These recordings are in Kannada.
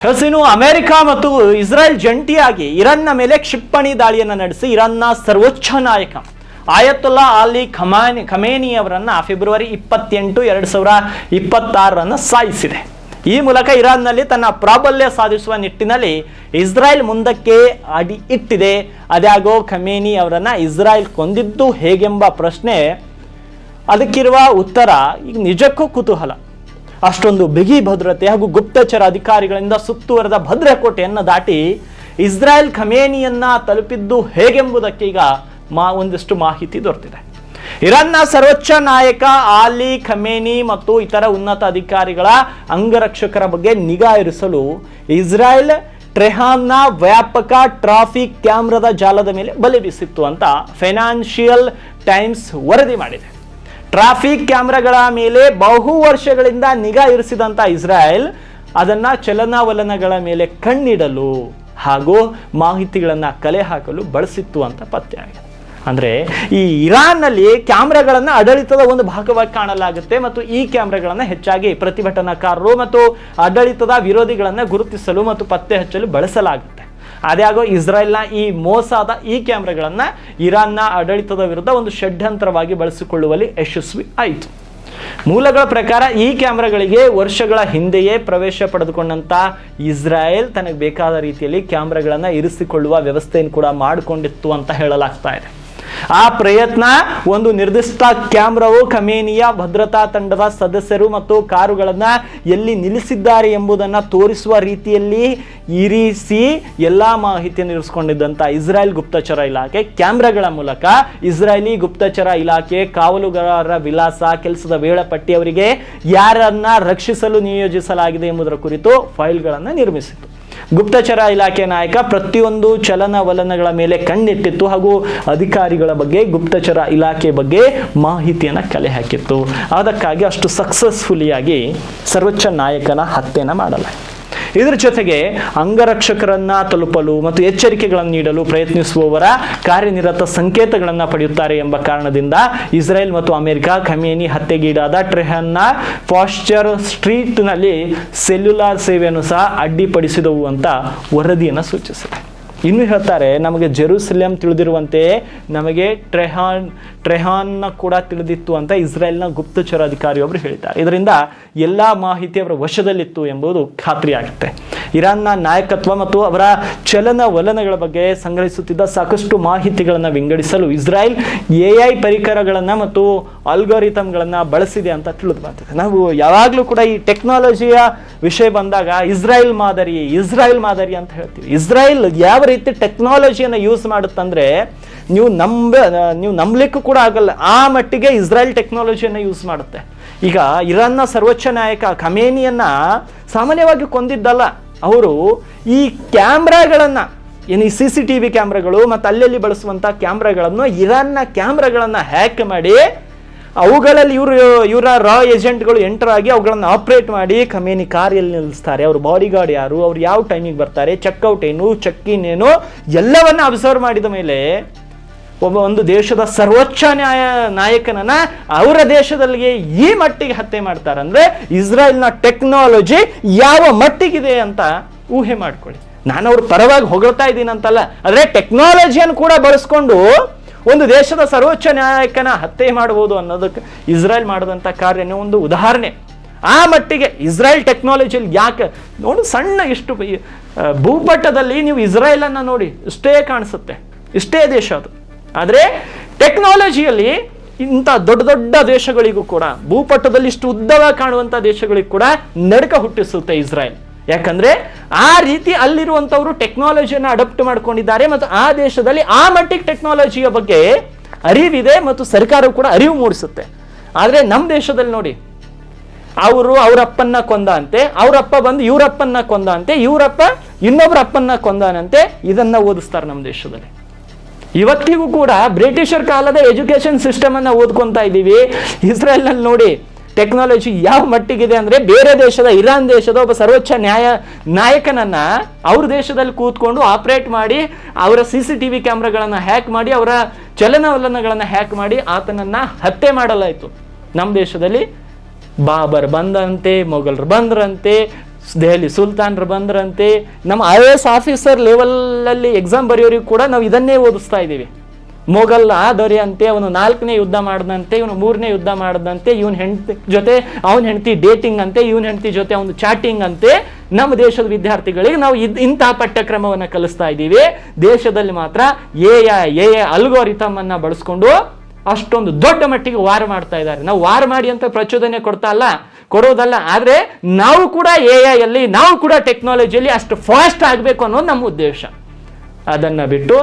ಹಸಿನು ಅಮೆರಿಕ ಮತ್ತು ಇಸ್ರೇಲ್ ಜಂಟಿಯಾಗಿ ಇರಾನ್ನ ಮೇಲೆ ಕ್ಷಿಪಣಿ ದಾಳಿಯನ್ನು ನಡೆಸಿ ಇರಾನ್ನ ಸರ್ವೋಚ್ಚ ನಾಯಕ ಆಯತುಲ್ಲಾ ಅಲಿ ಖಮೇನಿ ಅವರನ್ನ ಫೆಬ್ರವರಿ 28, 2026 ಸಾಯಿಸಿದೆ. ಈ ಮೂಲಕ ಇರಾನ್ನಲ್ಲಿ ತನ್ನ ಪ್ರಾಬಲ್ಯ ಸಾಧಿಸುವ ನಿಟ್ಟಿನಲ್ಲಿ ಇಸ್ರಾಯೇಲ್ ಮುಂದಕ್ಕೆ ಅಡಿ ಇಟ್ಟಿದೆ. ಅದಾಗೋ ಖಮೇನಿ ಅವರನ್ನ ಇಸ್ರಾಯೇಲ್ ಕೊಂದಿದ್ದು ಹೇಗೆಂಬ ಪ್ರಶ್ನೆ, ಅದಕ್ಕಿರುವ ಉತ್ತರ ಈಗ ನಿಜಕ್ಕೂ ಕುತೂಹಲ. ಅಷ್ಟೊಂದು ಬಿಗಿ ಭದ್ರತೆ ಹಾಗೂ ಗುಪ್ತಚರ ಅಧಿಕಾರಿಗಳಿಂದ ಸುತ್ತುವರೆದ ಭದ್ರಕೋಟೆಯನ್ನು ದಾಟಿ ಇಸ್ರಾಯೇಲ್ ಖಮೇನಿಯನ್ನ ತಲುಪಿದ್ದು ಹೇಗೆಂಬುದಕ್ಕೆ ಈಗ ಒಂದಿಷ್ಟು ಮಾಹಿತಿ ದೊರೆತಿದೆ. ಇರಾನ್ನ ಸರ್ವೋಚ್ಚ ನಾಯಕ ಅಲಿ ಖಮೇನಿ ಮತ್ತು ಇತರ ಉನ್ನತ ಅಧಿಕಾರಿಗಳ ಅಂಗರಕ್ಷಕರ ಬಗ್ಗೆ ನಿಗಾ ಇರಿಸಲು ಇಸ್ರಾಯೇಲ್ ಟೆಹರಾನ್ನ ವ್ಯಾಪಕ ಟ್ರಾಫಿಕ್ ಕ್ಯಾಮ್ರಾದ ಜಾಲದ ಮೇಲೆ ಬಲೆ ಬೀಸಿತ್ತು ಅಂತ ಫೈನಾನ್ಷಿಯಲ್ ಟೈಮ್ಸ್ ವರದಿ ಮಾಡಿದೆ. ಟ್ರಾಫಿಕ್ ಕ್ಯಾಮ್ರಾಗಳ ಮೇಲೆ ಬಹು ವರ್ಷಗಳಿಂದ ನಿಗಾ ಇರಿಸಿದಂತ ಇಸ್ರಾಯೇಲ್ ಅದನ್ನ ಚಲನವಲನಗಳ ಮೇಲೆ ಕಣ್ಣಿಡಲು ಹಾಗೂ ಮಾಹಿತಿಗಳನ್ನ ಕಲೆ ಹಾಕಲು ಬಳಸಿತ್ತು ಅಂತ ಪತ್ತೆಯಾಗಿದೆ. ಅಂದ್ರೆ ಈ ಇರಾನ್ನಲ್ಲಿ ಕ್ಯಾಮ್ರಾಗಳನ್ನ ಆಡಳಿತದ ಒಂದು ಭಾಗವಾಗಿ ಕಾಣಲಾಗುತ್ತೆ ಮತ್ತು ಈ ಕ್ಯಾಮ್ರಾಗಳನ್ನ ಹೆಚ್ಚಾಗಿ ಪ್ರತಿಭಟನಾಕಾರರು ಮತ್ತು ಆಡಳಿತದ ವಿರೋಧಿಗಳನ್ನ ಗುರುತಿಸಲು ಮತ್ತು ಪತ್ತೆ ಹಚ್ಚಲು ಬಳಸಲಾಗುತ್ತೆ. ಅದಾಗೋ ಇಸ್ರಾಯೇಲ್ನ ಈ ಮೋಸಾದ ಈ ಕ್ಯಾಮ್ರಾಗಳನ್ನ ಇರಾನ್ನ ಆಡಳಿತದ ವಿರುದ್ಧ ಒಂದು ಷಡ್ಯಂತ್ರವಾಗಿ ಬಳಸಿಕೊಳ್ಳುವಲ್ಲಿ ಯಶಸ್ವಿ ಆಯಿತು. ಮೂಲಗಳ ಪ್ರಕಾರ ಈ ಕ್ಯಾಮ್ರಾಗಳಿಗೆ ವರ್ಷಗಳ ಹಿಂದೆಯೇ ಪ್ರವೇಶ ಪಡೆದುಕೊಂಡಂತ ಇಸ್ರಾಯೇಲ್ ತನಗೆ ಬೇಕಾದ ರೀತಿಯಲ್ಲಿ ಕ್ಯಾಮ್ರಾಗಳನ್ನ ಇರಿಸಿಕೊಳ್ಳುವ ವ್ಯವಸ್ಥೆಯನ್ನು ಕೂಡ ಮಾಡಿಕೊಂಡಿತ್ತು ಅಂತ ಹೇಳಲಾಗ್ತಾ ಇದೆ. ಆ ಪ್ರಯತ್ನ ಒಂದು ನಿರ್ದಿಷ್ಟ ಕ್ಯಾಮ್ರಾವು ಖಮೇನಿಯ ಭದ್ರತಾ ತಂಡದ ಸದಸ್ಯರು ಮತ್ತು ಕಾರುಗಳನ್ನ ಎಲ್ಲಿ ನಿಲ್ಲಿಸಿದ್ದಾರೆ ಎಂಬುದನ್ನ ತೋರಿಸುವ ರೀತಿಯಲ್ಲಿ ಇರಿಸಿ ಎಲ್ಲಾ ಮಾಹಿತಿಯನ್ನು ಇರಿಸಿಕೊಂಡಿದ್ದಂತ ಇಸ್ರಾಯೇಲ್ ಗುಪ್ತಚರ ಇಲಾಖೆ ಕ್ಯಾಮ್ರಾಗಳ ಮೂಲಕ ಇಸ್ರಾಯೇಲಿ ಗುಪ್ತಚರ ಇಲಾಖೆ ಕಾವಲುಗಾರರ ವಿಳಾಸ, ಕೆಲಸದ ವೇಳಾಪಟ್ಟಿ, ಅವರಿಗೆ ಯಾರನ್ನ ರಕ್ಷಿಸಲು ನಿಯೋಜಿಸಲಾಗಿದೆ ಎಂಬುದರ ಕುರಿತು ಫೈಲ್ಗಳನ್ನು ನಿರ್ಮಿಸಿತು. ಗುಪ್ತಚರ ಇಲಾಖೆ ನಾಯಕ ಪ್ರತಿಯೊಂದು ಚಲನವಲನಗಳ ಮೇಲೆ ಕಣ್ಣಿಟ್ಟಿತ್ತು ಹಾಗೂ ಅಧಿಕಾರಿಗಳ ಬಗ್ಗೆ, ಗುಪ್ತಚರ ಇಲಾಖೆ ಬಗ್ಗೆ ಮಾಹಿತಿಯನ್ನು ಕಲೆ ಹಾಕಿತ್ತು. ಅದಕ್ಕಾಗಿ ಅಷ್ಟು ಸಕ್ಸಸ್ಫುಲಿಯಾಗಿ ಸರ್ವೋಚ್ಚ ನಾಯಕನ ಹತ್ಯೆಯನ್ನು ಮಾಡಲಾಯಿತು. ಇದರ ಜೊತೆಗೆ ಅಂಗರಕ್ಷಕರನ್ನ ತಲುಪಲು ಮತ್ತು ಎಚ್ಚರಿಕೆಗಳನ್ನು ನೀಡಲು ಪ್ರಯತ್ನಿಸುವವರ ಕಾರ್ಯನಿರತ ಸಂಕೇತಗಳನ್ನು ಪಡೆಯುತ್ತಾರೆ ಎಂಬ ಕಾರಣದಿಂದ ಇಸ್ರೇಲ್ ಮತ್ತು ಅಮೆರಿಕ ಖಮೇನಿ ಹತ್ಯೆಗೀಡಾದ ಟೆಹರಾನ್ನ ಪಾಶ್ಚರ್ ಸ್ಟ್ರೀಟ್ನಲ್ಲಿ ಸೆಲ್ಯುಲಾರ್ ಸೇವೆಯನ್ನು ಸಹ ಅಡ್ಡಿಪಡಿಸಿದವು ಅಂತ ವರದಿಯನ್ನು ಸೂಚಿಸಿದೆ. ಇನ್ನು ಹೇಳ್ತಾರೆ, ನಮಗೆ ಜೆರೂಸಲೇಂ ತಿಳಿದಿರುವಂತೆ ನಮಗೆ ಟೆಹರಾನ್ನ ಕೂಡ ತಿಳಿದಿತ್ತು ಅಂತ ಇಸ್ರೇಲ್ನ ಗುಪ್ತಚರ ಅಧಿಕಾರಿಯೊಬ್ಬರು ಹೇಳಿದ್ದಾರೆ. ಇದರಿಂದ ಎಲ್ಲ ಮಾಹಿತಿ ಅವರ ವಶದಲ್ಲಿತ್ತು ಎಂಬುದು ಖಾತ್ರಿಯಾಗುತ್ತೆ. ಇರಾನ್ನ ನಾಯಕತ್ವ ಮತ್ತು ಅವರ ಚಲನವಲನಗಳ ಬಗ್ಗೆ ಸಂಗ್ರಹಿಸುತ್ತಿದ್ದ ಸಾಕಷ್ಟು ಮಾಹಿತಿಗಳನ್ನು ವಿಂಗಡಿಸಲು ಇಸ್ರಾಯೇಲ್ AI ಪರಿಕರಗಳನ್ನು ಮತ್ತು ಅಲ್ಗಾರಿಥಮ್ಗಳನ್ನು ಬಳಸಿದೆ ಅಂತ ತಿಳಿದು ಬಂದಿದೆ. ನಾವು ಯಾವಾಗಲೂ ಕೂಡ ಈ ಟೆಕ್ನಾಲಜಿಯ ವಿಷಯ ಬಂದಾಗ ಇಸ್ರಾಯೇಲ್ ಮಾದರಿ ಅಂತ ಹೇಳ್ತೀವಿ. ಇಸ್ರಾಯೇಲ್ ಯಾವ ರೀತಿ ಟೆಕ್ನಾಲಜಿಯನ್ನು ಯೂಸ್ ಮಾಡುತ್ತಂದ್ರೆ ನೀವು ನಂಬಲಿಕ್ಕೂ ಕೂಡ ಆಗಲ್ಲ, ಆ ಮಟ್ಟಿಗೆ ಇಸ್ರಾಯೇಲ್ ಟೆಕ್ನಾಲಜಿಯನ್ನು ಯೂಸ್ ಮಾಡುತ್ತೆ. ಈಗ ಇರಾನ್ನ ಸರ್ವೋಚ್ಚ ನಾಯಕ ಖಮೇನಿಯನ್ನ ಸಾಮಾನ್ಯವಾಗಿ ಕೊಂದಿದ್ದಲ್ಲ, ಅವರು ಈ ಕ್ಯಾಮ್ರಾಗಳನ್ನ ಏನು ಈ CCTV ಕ್ಯಾಮ್ರಾಗಳು ಮತ್ತು ಅಲ್ಲಲ್ಲಿ ಬಳಸುವಂತ ಕ್ಯಾಮ್ರಾಗಳನ್ನು ಇರಾನ್ನ ಕ್ಯಾಮ್ರಾಗಳನ್ನ ಹ್ಯಾಕ್ ಮಾಡಿ ಅವುಗಳಲ್ಲಿ ಇವರ ರಾ ಏಜೆಂಟ್ಗಳು ಎಂಟರ್ ಆಗಿ ಅವುಗಳನ್ನು ಆಪರೇಟ್ ಮಾಡಿ ಖಮೇನಿ ಕಾರ್ ಎಲ್ಲಿ ನಿಲ್ಲಿಸ್ತಾರೆ, ಅವ್ರ ಬಾಡಿ ಗಾರ್ಡ್ ಯಾರು, ಅವ್ರು ಯಾವ ಟೈಮಿಗೆ ಬರ್ತಾರೆ, ಚೆಕ್ಔಟ್ ಏನು, ಚೆಕ್-ಇನ್ ಏನು, ಎಲ್ಲವನ್ನ ಅಬ್ಸರ್ವ್ ಮಾಡಿದ ಮೇಲೆ ಒಂದು ದೇಶದ ಸರ್ವೋಚ್ಚ ನಾಯಕನನ್ನ ಅವರ ದೇಶದಲ್ಲಿಗೆ ಈ ಮಟ್ಟಿಗೆ ಹತ್ಯೆ ಮಾಡ್ತಾರೆ ಅಂದ್ರೆ ಇಸ್ರಾಯೇಲ್ನ ಟೆಕ್ನಾಲಜಿ ಯಾವ ಮಟ್ಟಿಗಿದೆ ಅಂತ ಊಹೆ ಮಾಡ್ಕೊಳ್ಳಿ. ನಾನು ಅವ್ರ ಪರವಾಗಿ ಹೊಗಳ್ತಾ ಇದ್ದೀನಿ ಅಂತಲ್ಲ, ಆದ್ರೆ ಟೆಕ್ನಾಲಜಿಯನ್ನು ಕೂಡ ಬಳಸ್ಕೊಂಡು ಒಂದು ದೇಶದ ಸರ್ವೋಚ್ಚ ನಾಯಕನ ಹತ್ಯೆ ಮಾಡಬಹುದು ಅನ್ನೋದಕ್ಕೆ ಇಸ್ರಾಯೇಲ್ ಮಾಡಿದಂಥ ಕಾರ್ಯನೇ ಒಂದು ಉದಾಹರಣೆ. ಆ ಮಟ್ಟಿಗೆ ಇಸ್ರಾಯೇಲ್ ಟೆಕ್ನಾಲಜಿಯಲ್ಲಿ ಯಾಕೆ ನೋಡಿ, ಸಣ್ಣ ಇಷ್ಟು ಭೂಪಟದಲ್ಲಿ ನೀವು ಇಸ್ರಾಯೇಲನ್ನು ನೋಡಿ ಇಷ್ಟೇ ಕಾಣಿಸುತ್ತೆ, ಇಷ್ಟೇ ದೇಶ ಅದು. ಆದರೆ ಟೆಕ್ನಾಲಜಿಯಲ್ಲಿ ಇಂಥ ದೊಡ್ಡ ದೊಡ್ಡ ದೇಶಗಳಿಗೂ ಕೂಡ, ಭೂಪಟದಲ್ಲಿ ಇಷ್ಟು ಉದ್ದವಾಗಿ ಕಾಣುವಂಥ ದೇಶಗಳಿಗೂ ಕೂಡ ನಡುಕ ಹುಟ್ಟಿಸುತ್ತೆ ಇಸ್ರಾಯೇಲ್. ಯಾಕಂದ್ರೆ ಆ ರೀತಿ ಅಲ್ಲಿರುವಂಥವರು ಟೆಕ್ನಾಲಜಿಯನ್ನು ಅಡಾಪ್ಟ್ ಮಾಡ್ಕೊಂಡಿದ್ದಾರೆ ಮತ್ತು ಆ ದೇಶದಲ್ಲಿ ಆ ಮಟ್ಟಿಗೆ ಟೆಕ್ನಾಲಜಿಯ ಬಗ್ಗೆ ಅರಿವಿದೆ ಮತ್ತು ಸರ್ಕಾರವು ಕೂಡ ಅರಿವು ಮೂಡಿಸುತ್ತೆ. ಆದರೆ ನಮ್ಮ ದೇಶದಲ್ಲಿ ನೋಡಿ, ಅವರಪ್ಪನ್ನ ಕೊಂದ ಅಂತೆ, ಅವರಪ್ಪ ಬಂದು ಇವರಪ್ಪನ್ನ ಕೊಂದ ಅಂತೆ, ಇವರಪ್ಪ ಇನ್ನೊಬ್ಬರ ಅಪ್ಪನ್ನ ಕೊಂದಾನಂತೆ, ಇದನ್ನ ಓದಿಸ್ತಾರೆ ನಮ್ಮ ದೇಶದಲ್ಲಿ. ಇವತ್ತಿಗೂ ಕೂಡ ಬ್ರಿಟಿಷರ್ ಕಾಲದ ಎಜುಕೇಶನ್ ಸಿಸ್ಟಮ್ ಅನ್ನ ಓದ್ಕೊಂತಾ ಇದ್ದೀವಿ. ಇಸ್ರೇಲ್ನಲ್ಲಿ ನೋಡಿ ಟೆಕ್ನಾಲಜಿ ಯಾವ ಮಟ್ಟಿಗಿದೆ ಅಂದ್ರೆ ಬೇರೆ ದೇಶದ, ಇರಾನ್ ದೇಶದ ಒಬ್ಬ ಸರ್ವೋಚ್ಚ ನಾಯಕನನ್ನ ಅವ್ರ ದೇಶದಲ್ಲಿ ಕೂತ್ಕೊಂಡು ಆಪರೇಟ್ ಮಾಡಿ ಅವರ CCTV ಕ್ಯಾಮ್ರಾಗಳನ್ನ ಹ್ಯಾಕ್ ಮಾಡಿ ಅವರ ಚಲನವಲನಗಳನ್ನ ಹ್ಯಾಕ್ ಮಾಡಿ ಆತನನ್ನ ಹತ್ಯೆ ಮಾಡಲಾಯಿತು. ನಮ್ಮ ದೇಶದಲ್ಲಿ ಬಾಬರ್ ಬಂದಂತೆ, ಮೊಘಲರು ಬಂದ್ರಂತೆ, ದೆಹಲಿ ಸುಲ್ತಾನ್ರು ಬಂದ್ರಂತೆ. ನಮ್ಮ IAS ಆಫೀಸರ್ ಲೆವೆಲಲ್ಲಿ ಎಕ್ಸಾಮ್ ಬರೆಯೋರಿಗೆ ಕೂಡ ನಾವು ಇದನ್ನೇ ಓದಿಸ್ತಾ ಇದ್ದೀವಿ. ಮೊಘಲ್ ದೊರೆ ಅಂತೆ, ಅವನು 4ನೇ ಯುದ್ಧ ಮಾಡ್ದಂತೆ, ಇವನು 3ನೇ ಯುದ್ಧ ಮಾಡ್ದಂತೆ, ಇವನ್ ಹೆಂಡತಿ ಜೊತೆ ಅವನ ಹೆಂಡತಿ ಡೇಟಿಂಗ್ ಅಂತೆ, ಇವನ್ ಹೆಂಡತಿ ಜೊತೆ ಅವನು ಚಾಟಿಂಗ್ ಅಂತೆ. ನಮ್ಮ ದೇಶದ ವಿದ್ಯಾರ್ಥಿಗಳಿಗೆ ನಾವು ಇಂತಹ ಪಠ್ಯಕ್ರಮವನ್ನು ಕಲಿಸ್ತಾ ಇದ್ದೀವಿ. ದೇಶದಲ್ಲಿ ಮಾತ್ರ ಎ ಅಲ್ಗೋರಿಥಮ್ ಅನ್ನ ಬಳಸ್ಕೊಂಡು ಅಷ್ಟೊಂದು ದೊಡ್ಡ ಮಟ್ಟಿಗೆ ವಾರ್ ಮಾಡ್ತಾ ಇದ್ದಾರೆ. ನಾವು ವಾರ್ ಮಾಡಿ ಅಂತ ಪ್ರಚೋದನೆ ಕೊಡೋದಲ್ಲ, ಆದ್ರೆ ನಾವು ಕೂಡ AI ನಾವು ಕೂಡ ಟೆಕ್ನಾಲಜಿಯಲ್ಲಿ ಅಷ್ಟು ಫಾಸ್ಟ್ ಆಗಬೇಕು ಅನ್ನೋದು ನಮ್ಮ ಉದ್ದೇಶ. ಅದನ್ನ ಬಿಟ್ಟು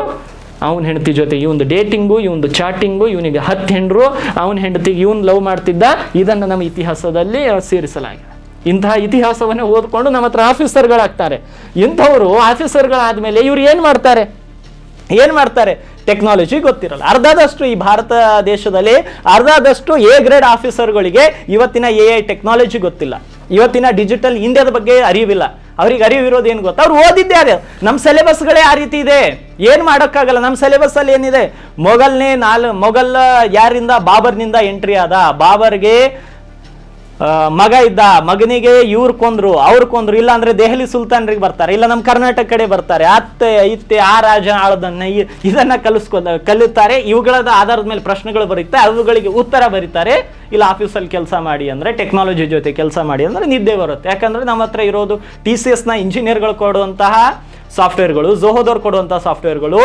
ಅವನ ಹೆಂಡತಿ ಜೊತೆ ಇವನು ಡೇಟಿಂಗು, ಇವನು ಚಾಟಿಂಗು, ಇವನಿಗೆ 10 ಹೆಂಡ್ರು, ಅವನ ಹೆಂಡತಿಗೆ ಇವನು ಲವ್ ಮಾಡ್ತಿದ್ದ, ಇದನ್ನು ನಮ್ಮ ಇತಿಹಾಸದಲ್ಲಿ ಸೇರಿಸಲಾಗಿದೆ. ಇಂತಹ ಇತಿಹಾಸವನ್ನು ಓದ್ಕೊಂಡು ನಮ್ಮ ಹತ್ರ ಆಫೀಸರ್ಗಳಾಗ್ತಾರೆ. ಇಂಥವರು ಆಫೀಸರ್ಗಳಾದ್ಮೇಲೆ ಇವ್ರು ಏನ್ ಮಾಡ್ತಾರೆ? ಟೆಕ್ನಾಲಜಿ ಗೊತ್ತಿರಲ್ಲ. ಅರ್ಧದಷ್ಟು ಈ ಭಾರತ ದೇಶದಲ್ಲಿ ಅರ್ಧದಷ್ಟು A ಗ್ರೇಡ್ ಆಫೀಸರ್ಗಳಿಗೆ ಇವತ್ತಿನ AI ಟೆಕ್ನಾಲಜಿ ಗೊತ್ತಿಲ್ಲ, ಇವತ್ತಿನ ಡಿಜಿಟಲ್ ಇಂಡಿಯಾದ ಬಗ್ಗೆ ಅರಿವಿಲ್ಲ. ಅವ್ರಿಗೆ ಅರಿವಿರೋದು ಏನು ಗೊತ್ತಾ? ಅವ್ರು ಓದಿದ್ದೆ ಅದೇ. ನಮ್ಮ ಸಿಲೆಬಸ್ಗಳೇ ಆ ರೀತಿ ಇದೆ, ಏನ್ ಮಾಡೋಕ್ಕಾಗಲ್ಲ. ನಮ್ಮ ಸಿಲೆಬಸ್ ಅಲ್ಲಿ ಏನಿದೆ? ಮೊಘಲ್ ಯಾರಿಂದ? ಬಾಬರ್ನಿಂದ ಎಂಟ್ರಿ ಆದ. ಬಾಬರ್ಗೆ ಮಗ ಇದ್ದ, ಮಗನಿಗೆ ಇವ್ರು ಕೊಂದ್ರು, ಅವ್ರು ಕೊಂದ್ರು. ಇಲ್ಲ ಅಂದ್ರೆ ದೆಹಲಿ ಸುಲ್ತಾನ್ರಿಗೆ ಬರ್ತಾರೆ, ಇಲ್ಲ ನಮ್ಮ ಕರ್ನಾಟಕ ಕಡೆ ಬರ್ತಾರೆ, ಇತ್ತೆ ಆ ರಾಜ ಆಳದನ್ನ ಇದನ್ನ ಕಲಿತಾರೆ. ಇವುಗಳ ಆಧಾರದ ಮೇಲೆ ಪ್ರಶ್ನೆಗಳು ಬರುತ್ತೆ, ಅವುಗಳಿಗೆ ಉತ್ತರ ಬರೀತಾರೆ. ಇಲ್ಲ ಆಫೀಸಲ್ಲಿ ಕೆಲಸ ಮಾಡಿ ಅಂದ್ರೆ, ಟೆಕ್ನಾಲಜಿ ಜೊತೆ ಕೆಲಸ ಮಾಡಿ ಅಂದ್ರೆ ನಿದ್ದೆ ಬರುತ್ತೆ. ಯಾಕಂದ್ರೆ ನಮ್ಮ ಹತ್ರ ಇರೋದು TCSನ ಇಂಜಿನಿಯರ್ಗಳು ಕೊಡುವಂತಹ ಸಾಫ್ಟ್ವೇರ್ಗಳು, ಝೋಹೋದವ್ರು ಕೊಡುವಂತಹ ಸಾಫ್ಟ್ವೇರ್ಗಳು,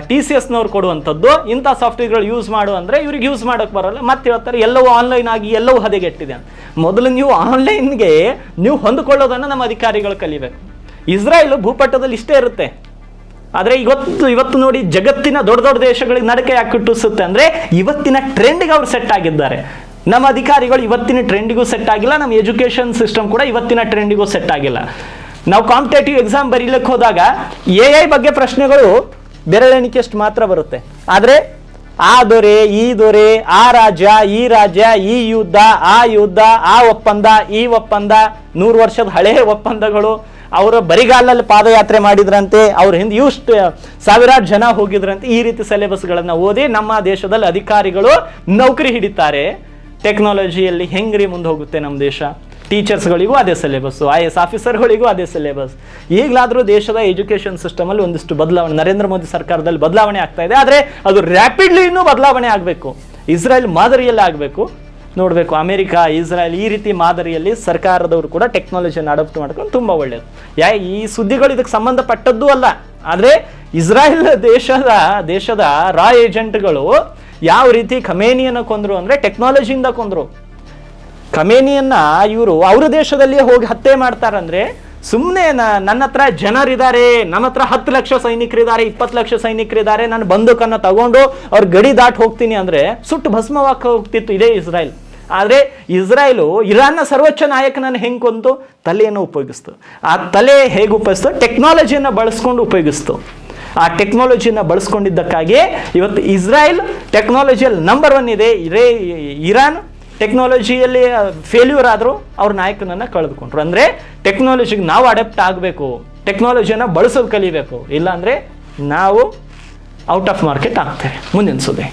TCSನವ್ರು ಕೊಡುವಂಥದ್ದು. ಇಂಥ ಸಾಫ್ಟ್ವೇರ್ಗಳು ಯೂಸ್ ಮಾಡು ಅಂದ್ರೆ ಇವ್ರಿಗೆ ಯೂಸ್ ಮಾಡೋಕೆ ಬರೋಲ್ಲ. ಮತ್ತೆ ಹೇಳ್ತಾರೆ ಎಲ್ಲವೂ ಆನ್ಲೈನ್ ಆಗಿ ಎಲ್ಲವೂ ಹದಗೆಟ್ಟಿದೆ ಅಂತ. ಮೊದಲು ನೀವು ಆನ್ಲೈನ್ಗೆ ನೀವು ಹೊಂದಿಕೊಳ್ಳೋದನ್ನು ನಮ್ಮ ಅಧಿಕಾರಿಗಳು ಕಲಿಬೇಕು. ಇಸ್ರಾಯೇಲ್ ಭೂಪಟದಲ್ಲಿ ಇಷ್ಟೇ ಇರುತ್ತೆ, ಆದರೆ ಇವತ್ತು ನೋಡಿ ಜಗತ್ತಿನ ದೊಡ್ಡ ದೇಶಗಳಿಗೆ ನಡಕೆ ಯಾಕೆ ಹುಟ್ಟಿಸುತ್ತೆ ಅಂದ್ರೆ ಇವತ್ತಿನ ಟ್ರೆಂಡ್ಗೆ ಅವ್ರು ಸೆಟ್ ಆಗಿದ್ದಾರೆ. ನಮ್ಮ ಅಧಿಕಾರಿಗಳು ಇವತ್ತಿನ ಟ್ರೆಂಡಿಗೂ ಸೆಟ್ ಆಗಿಲ್ಲ, ನಮ್ಮ ಎಜುಕೇಶನ್ ಸಿಸ್ಟಮ್ ಕೂಡ ಇವತ್ತಿನ ಟ್ರೆಂಡಿಗೂ ಸೆಟ್ ಆಗಿಲ್ಲ. ನಾವು ಕಾಂಪಿಟೇಟಿವ್ ಎಕ್ಸಾಮ್ ಬರೀಲಿಕ್ಕೆ ಹೋದಾಗ AI ಬಗ್ಗೆ ಪ್ರಶ್ನೆಗಳು ಬೆರಳೆಣಿಕೆಯಷ್ಟು ಮಾತ್ರ ಬರುತ್ತೆ. ಆದರೆ ಆ ದೊರೆ, ಈ ದೊರೆ, ಆ ರಾಜ್ಯ, ಈ ರಾಜ್ಯ, ಈ ಯುದ್ಧ, ಆ ಯುದ್ಧ, ಆ ಒಪ್ಪಂದ, ಈ ಒಪ್ಪಂದ, 100 ವರ್ಷದ ಹಳೆಯ ಒಪ್ಪಂದಗಳು, ಅವರು ಬರಿಗಾಲಲ್ಲಿ ಪಾದಯಾತ್ರೆ ಮಾಡಿದ್ರಂತೆ, ಅವ್ರ ಹಿಂದೆ ಇಷ್ಟು ಸಾವಿರಾರು ಜನ ಹೋಗಿದ್ರಂತೆ. ಈ ರೀತಿ ಸಿಲೆಬಸ್ಗಳನ್ನು ಓದಿ ನಮ್ಮ ದೇಶದಲ್ಲಿ ಅಧಿಕಾರಿಗಳು ನೌಕರಿ ಹಿಡಿತಾರೆ. ಟೆಕ್ನಾಲಜಿಯಲ್ಲಿ ಹೆಂಗ್ರಿ ಮುಂದೆ ಹೋಗುತ್ತೆ ನಮ್ಮ ದೇಶ? ಟೀಚರ್ಸ್ಗಳಿಗೂ ಅದೇ ಸಿಲೆಬಸ್ಸು, IAS ಆಫೀಸರ್ಗಳಿಗೂ ಅದೇ ಸಿಲೆಬಸ್. ಈಗಲಾದರೂ ದೇಶದ ಎಜುಕೇಷನ್ ಸಿಸ್ಟಮಲ್ಲಿ ಒಂದಿಷ್ಟು ಬದಲಾವಣೆ, ನರೇಂದ್ರ ಮೋದಿ ಸರ್ಕಾರದಲ್ಲಿ ಬದಲಾವಣೆ ಆಗ್ತಾ ಇದೆ. ಆದರೆ ಅದು ರ್ಯಾಪಿಡ್ಲಿ ಇನ್ನೂ ಬದಲಾವಣೆ ಆಗಬೇಕು. ಇಸ್ರೇಲ್ ಮಾದರಿಯಲ್ಲಿ ಆಗಬೇಕು. ನೋಡಬೇಕು, ಅಮೆರಿಕ, ಇಸ್ರೇಲ್ ಈ ರೀತಿ ಮಾದರಿಯಲ್ಲಿ ಸರ್ಕಾರದವರು ಕೂಡ ಟೆಕ್ನಾಲಜಿಯನ್ನು ಅಡಾಪ್ಟ್ ಮಾಡ್ಕೊಂಡು ತುಂಬ ಒಳ್ಳೆಯದು. ಈ ಸುದ್ದಿಗಳು ಇದಕ್ಕೆ ಸಂಬಂಧಪಟ್ಟದ್ದು ಅಲ್ಲ. ಆದರೆ ಇಸ್ರಾಯೇಲ್ ದೇಶದ ರಾ ಏಜೆಂಟ್ಗಳು ಯಾವ ರೀತಿ ಖಮೇನಿಯನ್ನು ಕೊಂದ್ರು ಅಂದರೆ ಟೆಕ್ನಾಲಜಿಯಿಂದ ಕೊಂದ್ರು. ಖಮೇನಿಯನ್ನ ಇವರು ಅವ್ರ ದೇಶದಲ್ಲಿಯೇ ಹೋಗಿ ಹತ್ಯೆ ಮಾಡ್ತಾರಂದ್ರೆ ಸುಮ್ಮನೆ ನನ್ನ ಹತ್ರ ಜನರಿದ್ದಾರೆ, ನಮ್ಮ ಹತ್ರ 10 ಲಕ್ಷ ಸೈನಿಕರಿದ್ದಾರೆ, 20 ಲಕ್ಷ ಸೈನಿಕರಿದ್ದಾರೆ, ನಾನು ಬಂದೂಕನ್ನು ತಗೊಂಡು ಅವ್ರ ಗಡಿ ದಾಟಿ ಹೋಗ್ತೀನಿ ಅಂದ್ರೆ ಸುಟ್ಟು ಭಸ್ಮವಾಗಿ ಹೋಗ್ತಿತ್ತು ಇದೇ ಇಸ್ರಾಯೇಲ್. ಆದರೆ ಇಸ್ರಾಯೇಲು ಇರಾನ್ನ ಸರ್ವೋಚ್ಚ ನಾಯಕನನ್ನು ಹೆಂಗೆ ಕೊಂತು? ತಲೆಯನ್ನು ಉಪಯೋಗಿಸ್ತು. ಆ ತಲೆ ಹೇಗೆ ಉಪಯೋಗಿಸ್ತು? ಟೆಕ್ನಾಲಜಿಯನ್ನು ಬಳಸ್ಕೊಂಡು ಉಪಯೋಗಿಸ್ತು. ಆ ಟೆಕ್ನಾಲಜಿಯನ್ನು ಬಳಸ್ಕೊಂಡಿದ್ದಕ್ಕಾಗಿ ಇವತ್ತು ಇಸ್ರಾಯೇಲ್ ಟೆಕ್ನಾಲಜಿಯಲ್ಲಿ ನಂಬರ್ 1 ಇದೆ. ಇರಾನ್ ಟೆಕ್ನಾಲಜಿಯಲ್ಲಿ ಫೇಲ್ಯೂರ್ ಆದರೂ ಅವ್ರ ನಾಯಕನನ್ನು ಕಳೆದುಕೊಂಡ್ರು. ಅಂದರೆ ಟೆಕ್ನಾಲಜಿಗೆ ನಾವು ಅಡಾಪ್ಟ್ ಆಗಬೇಕು, ಟೆಕ್ನಾಲಜಿಯನ್ನು ಬಳಸೋದು ಕಲಿಬೇಕು. ಇಲ್ಲಾಂದರೆ ನಾವು ಔಟ್ ಆಫ್ ಮಾರ್ಕೆಟ್ ಆಗ್ತೇವೆ. ಮುಂದಿನ ಸುದ್ದಿ.